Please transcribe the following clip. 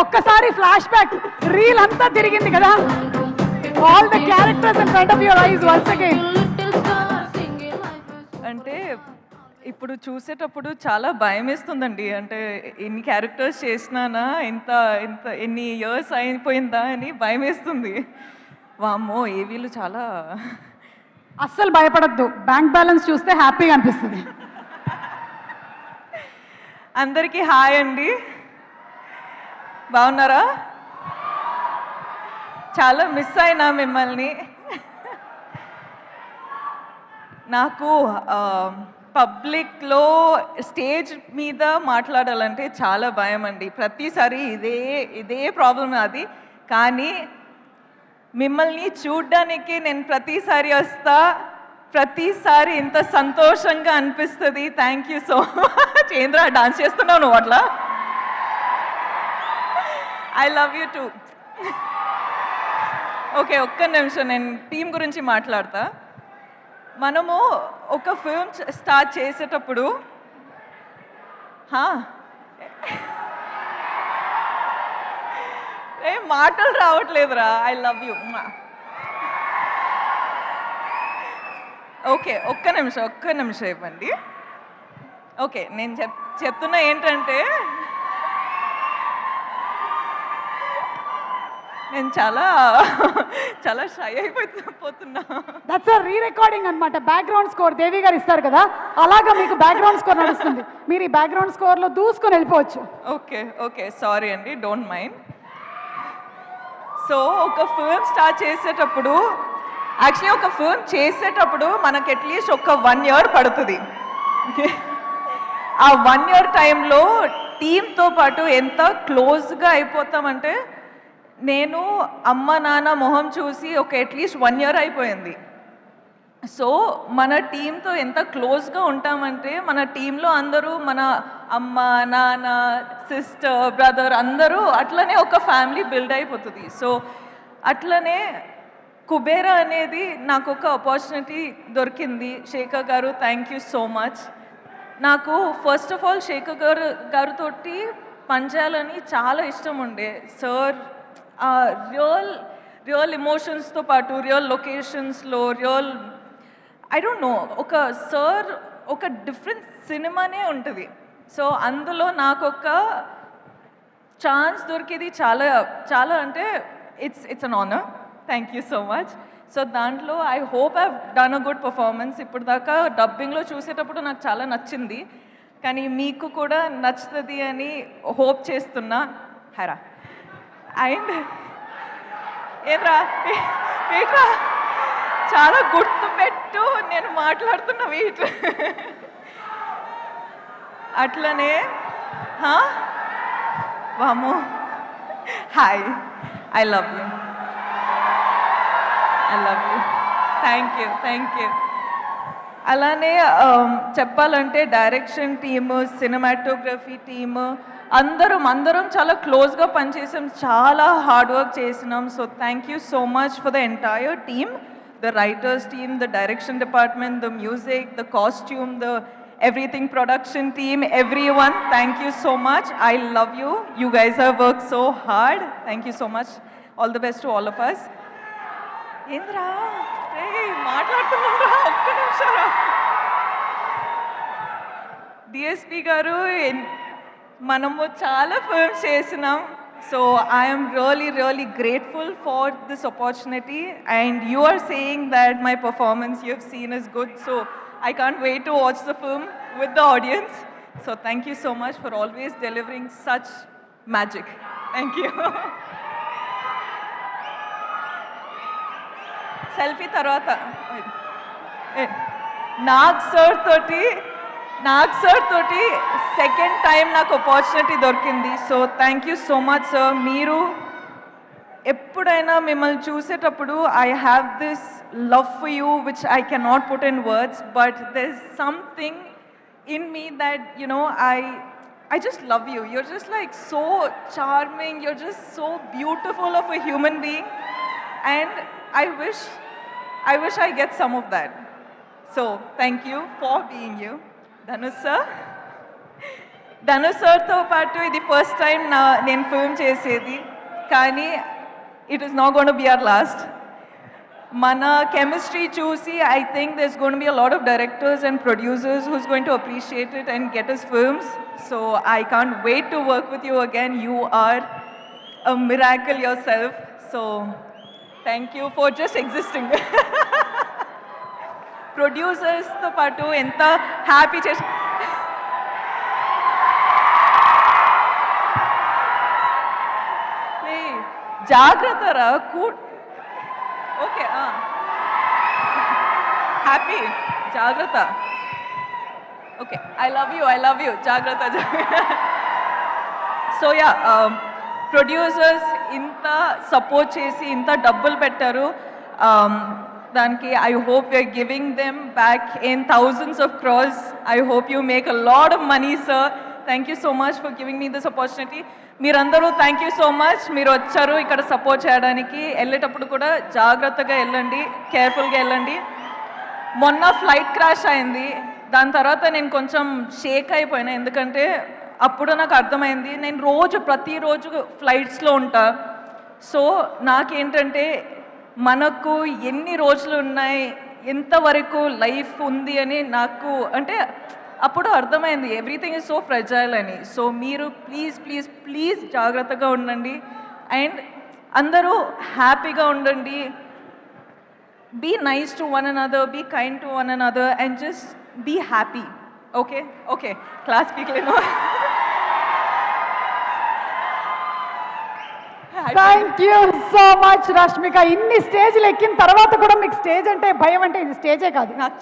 ఒక్కసారి flash back reel అంతా తిరిగింది కదా. All the characters in front of your eyes once again. అంటే ఇప్పుడు చూసేటప్పుడు చాలా భయం వేస్తుందండి. అంటే ఎన్ని క్యారెక్టర్స్ చేసినానా, ఇంత ఇంత ఎన్ని ఇయర్స్ అయిపోయిందా అని భయం వేస్తుంది. వామ్మో ఏవీలు చాలా. అస్సలు భయపడద్దు, బ్యాంక్ బ్యాలెన్స్ చూస్తే హ్యాపీగా అనిపిస్తుంది. అందరికీ హాయ్ అండి, బాగున్నారా? చాలా మిస్ అయినా మిమ్మల్ని. నాకు పబ్లిక్లో స్టేజ్ మీద మాట్లాడాలంటే చాలా భయం అండి. ప్రతిసారి ఇదే ప్రాబ్లం అది. కానీ మిమ్మల్ని చూడ్డానికి నేను ప్రతిసారి వస్తా, ప్రతిసారి ఇంత సంతోషంగా అనిపిస్తుంది. Thank you so much. ఏంద్రా డాన్స్ చేస్తున్నావు నువ్వు అట్లా? I love you two. Okay, ఒక్క నిమిషం నేను టీం గురించి మాట్లాడతా. మనము ఒక ఫిల్మ్ స్టార్ట్ చేసేటప్పుడు ఏం మాటలు రావట్లేదురా. I love you. ఓకే, ఒక్క నిమిషం ఇవ్వండి. ఓకే, నేను చెప్తున్నా ఏంటంటే నేను చాలా షై అయిపోతున్నా. దట్స్ రీ రికార్డింగ్ అనమాట. బ్యాక్గ్రౌండ్ స్కోర్ దేవి గారు ఇస్తారు కదా, అలాగా మీకు బ్యాక్గ్రౌండ్ స్కోర్ నడుస్తుంది. మీరు ఈ బ్యాక్గ్రౌండ్ స్కోర్లో దూసుకొని వెళ్ళిపోవచ్చు. ఓకే సారీ అండి, డోంట్ మైండ్. సో ఒక ఫిల్మ్ స్టార్ట్ చేసేటప్పుడు, యాక్చువల్లీ ఒక ఫిల్మ్ చేసేటప్పుడు మనకు అట్లీస్ట్ ఒక 1 year పడుతుంది. ఆ 1 year టైంలో టీంతో పాటు ఎంత క్లోజ్గా అయిపోతామంటే, నేను అమ్మ నాన్న మొహం చూసి ఒక అట్లీస్ట్ 1 year అయిపోయింది. సో మన టీంతో ఎంత క్లోజ్గా ఉంటామంటే, మన టీంలో అందరూ మన అమ్మ నాన్న సిస్టర్ బ్రదర్ అందరూ అట్లనే ఒక ఫ్యామిలీ బిల్డ్ అయిపోతుంది. సో అట్లనే కుబేరా అనేది నాకు ఒక ఆపర్చునిటీ దొరికింది. శేఖర్ గారు, థ్యాంక్ యూ సో మచ్. నాకు ఫస్ట్ ఆఫ్ ఆల్ శేఖర్ గారితో పనిచేయాలని చాలా ఇష్టం ఉండే. సార్ రియల్ ఎమోషన్స్తో పాటు రియల్ లొకేషన్స్లో ఐ డోంట్ నో, ఒక సార్ ఒక డిఫరెంట్ సినిమానే ఉంటుంది. సో అందులో నాకు ఒక ఛాన్స్ దొరికేది చాలా అంటే it's an honour. Thank you so much. So దాంట్లో I hope I done a good performance. ఇప్పుడు దాకా డబ్బింగ్లో చూసేటప్పుడు నాకు చాలా నచ్చింది, కానీ మీకు కూడా నచ్చుతుంది అని హోప్ చేస్తున్నా. హరా అండ్ ఏట్రా చాలా గుర్తుపెట్టు, నేను మాట్లాడుతున్న వెయిట్. అట్లనే వామో hi, I love you. Thank you. అలానే చెప్పాలంటే డైరెక్షన్ టీము, సినిమాటోగ్రఫీ టీము అందరం చాలా క్లోజ్గా పనిచేసాం, చాలా హార్డ్ వర్క్ చేసినాం. So thank you so much for the entire team, the writers team, the direction department, the music, the costume, the everything production team, everyone, thank you so much. I love you. You guys have worked so hard. Thank you so much. All the best to all of us. Indra, hey, మాట్లాడుతున్నారా? ఒక్క నిమిషం. DSP గారు, మనము చాలా films చేసినాం. So I am really grateful for this opportunity, and you are saying that my performance you have seen is good, so I can't wait to watch the film with the audience. So thank you so much for always delivering such magic. Thank you. Selfie tarvata Nag sir తోటి second time నాకు opportunity దొరికింది. So thank you so much sir. మీరు ఎప్పుడైనా మిమ్మల్ని చూసేటప్పుడు I have this love for you which I cannot put in words, but there is something in me that you know I just love you. You're just like so charming. You're just so beautiful of a human being, and I wish I get some of that. So thank you for being you. Dhanush sir, Dhanu సార్తో పాటు ఇది first time నేను film చేసేది, కానీ it is not gonna be our last. మన chemistry చూసి I think there's going to be a lot of directors and producers who's going to appreciate it and get us films. So I can't wait to work with you again. You are a miracle yourself. So thank you for just existing. ప్రొడ్యూసర్స్తో పాటు ఎంత happy చేసి జాగ్రత్త రా okay happy జాగ్రత్త okay I love you జాగ్రత్త so yeah producers ఇంత support చేసి ఇంత డబ్బులు పెట్టారు, దానికి I hope you're giving them back in thousands of crores. I hope you make a lot of money sir. Thank you so much for giving me this opportunity. మీరందరూ thank you so much, మీరు వచ్చారు ఇక్కడ support చేయడానికి. వెళ్ళేటప్పుడు కూడా జాగ్రత్తగా వెళ్ళండి, కేర్ఫుల్గా వెళ్ళండి. మొన్న ఫ్లైట్ క్రాష్ అయింది, దాని తర్వాత నేను కొంచెం షేక్ అయిపోయినా, ఎందుకంటే అప్పుడు నాకు అర్థమైంది నేను ప్రతిరోజు ఫ్లైట్స్లో ఉంటా. సో నాకేంటంటే మనకు ఎన్ని రోజులు ఉన్నాయి, ఎంతవరకు లైఫ్ ఉంది అని నాకు అంటే అప్పుడు అర్థమైంది ఎవ్రీథింగ్ ఈజ్ సో ఫ్రెజైల్ అని. సో మీరు ప్లీజ్ ప్లీజ్ ప్లీజ్ జాగ్రత్తగా ఉండండి అండ్ అందరూ హ్యాపీగా ఉండండి. Be nice to one another, be kind to one another and just be happy. Okay okay class పీక్లేను. Thank you so much Rashmika. ఇన్ని స్టేజ్లు ఎక్కిన తర్వాత కూడా మీకు స్టేజ్ అంటే భయం అంటే ఇది స్టేజే కాదు. నాకు